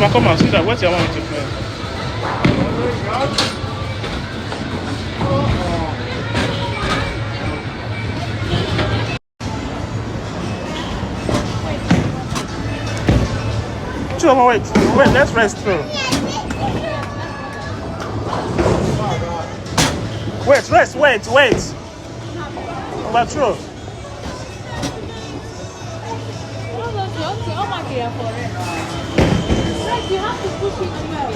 Mama, come and see that. What's your mom with your friend? Sure, wait, let's rest through. Wait. But true. You have to push it well.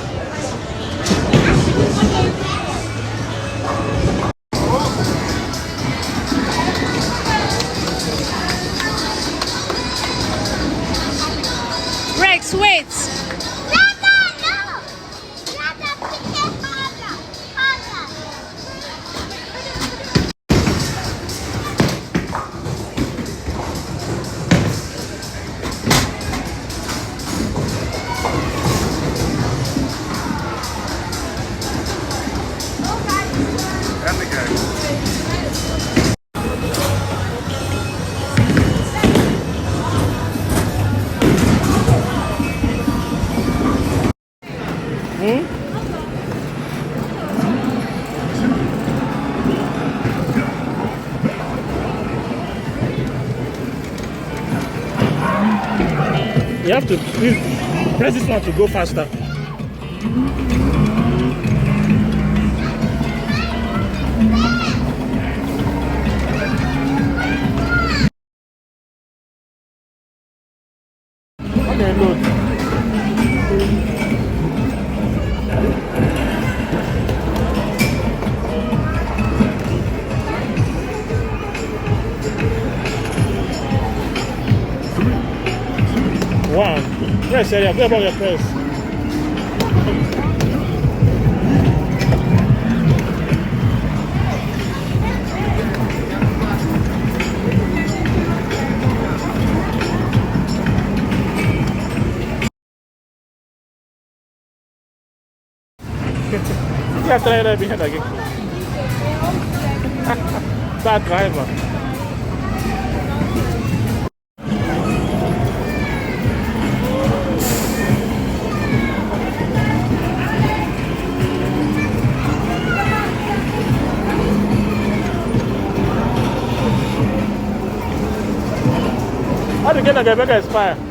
Rex, wait. You have to press this one to go faster. Okay, load. One. Press area. Go about your press. You have to try that behind again. Bad driver. How do you get a Gabeka expire?